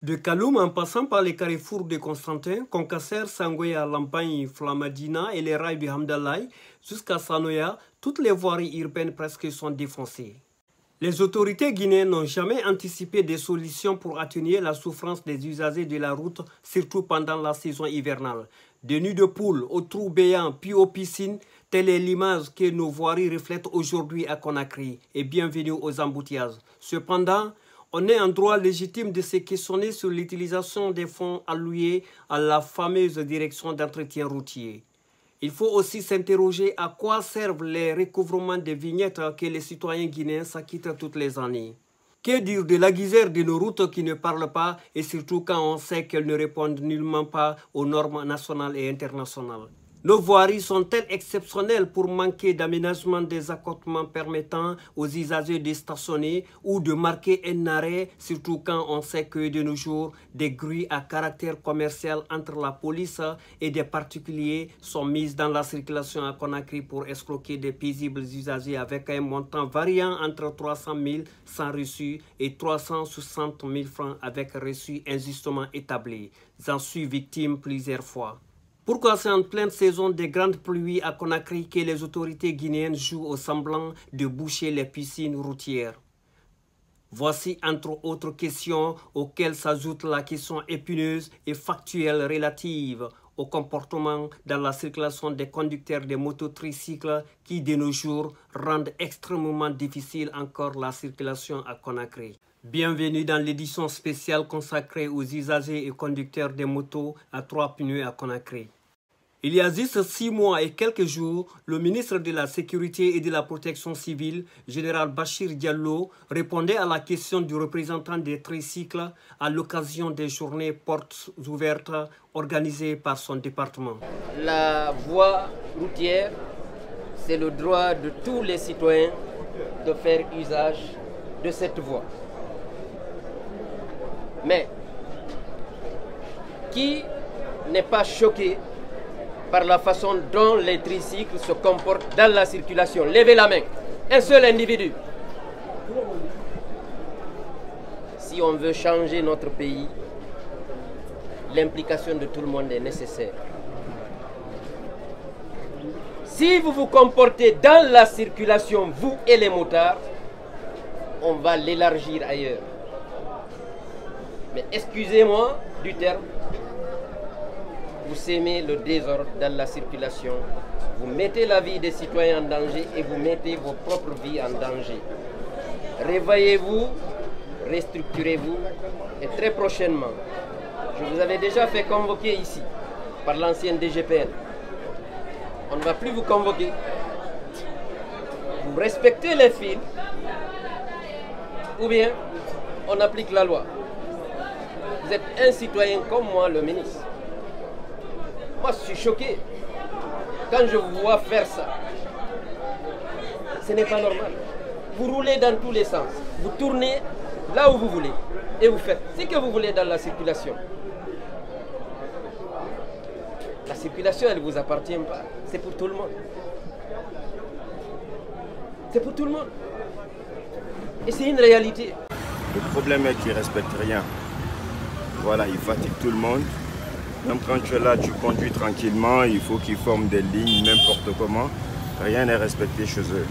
De Kaloum en passant par les carrefours de Constantin, Concasser, Sangoya, Lampagne, Flamadina et les rails de Hamdallah jusqu'à Sanoya, toutes les voiries urbaines presque sont défoncées. Les autorités guinéennes n'ont jamais anticipé des solutions pour atténuer la souffrance des usagers de la route, surtout pendant la saison hivernale. De nids de poules aux trous béants puis aux piscines, telle est l'image que nos voiries reflètent aujourd'hui à Conakry. Et bienvenue aux embouteillages. Cependant, on est en droit légitime de se questionner sur l'utilisation des fonds alloués à la fameuse direction d'entretien routier. Il faut aussi s'interroger à quoi servent les recouvrements des vignettes que les citoyens guinéens s'acquittent toutes les années. Que dire de la guisère de nos routes qui ne parlent pas et surtout quand on sait qu'elles ne répondent nullement pas aux normes nationales et internationales. Nos voiries sont-elles exceptionnelles pour manquer d'aménagement des accotements permettant aux usagers de stationner ou de marquer un arrêt, surtout quand on sait que de nos jours, des grilles à caractère commercial entre la police et des particuliers sont mises dans la circulation à Conakry pour escroquer des paisibles usagers avec un montant variant entre 300 000 sans reçu et 360 000 francs avec reçu injustement établi. J'en suis victime plusieurs fois. Pourquoi c'est en pleine saison des grandes pluies à Conakry que les autorités guinéennes jouent au semblant de boucher les piscines routières? Voici entre autres questions auxquelles s'ajoute la question épineuse et factuelle relative au comportement dans la circulation des conducteurs de mototricycles qui de nos jours rendent extrêmement difficile encore la circulation à Conakry. Bienvenue dans l'édition spéciale consacrée aux usagers et conducteurs des motos à 3 pneus à Conakry. Il y a juste 6 mois et quelques jours, le ministre de la Sécurité et de la Protection civile, général Bachir Diallo, répondait à la question du représentant des tricycles à l'occasion des journées portes ouvertes organisées par son département. La voie routière, c'est le droit de tous les citoyens de faire usage de cette voie. Mais qui n'est pas choqué par la façon dont les tricycles se comportent dans la circulation? Levez la main. Un seul individu. Si on veut changer notre pays, l'implication de tout le monde est nécessaire. Si vous vous comportez dans la circulation, vous et les motards, on va l'élargir ailleurs. Mais excusez-moi du terme, vous sémez le désordre dans la circulation, vous mettez la vie des citoyens en danger et vous mettez vos propres vies en danger. Réveillez-vous, restructurez-vous et très prochainement, je vous avais déjà fait convoquer ici par l'ancienne DGPN. On ne va plus vous convoquer. Vous respectez les fils ou bien on applique la loi. Vous êtes un citoyen comme moi, le ministre. Moi, je suis choqué quand je vous vois faire ça. Ce n'est pas normal. Vous roulez dans tous les sens. Vous tournez là où vous voulez. Et vous faites ce que vous voulez dans la circulation. La circulation, elle ne vous appartient pas. C'est pour tout le monde. C'est pour tout le monde. Et c'est une réalité. Le problème est qu'ils ne respectent rien. Voilà, ils fatiguent tout le monde. Même quand tu es là, tu conduis tranquillement, il faut qu'ils forment des lignes, n'importe comment. Rien n'est respecté chez eux.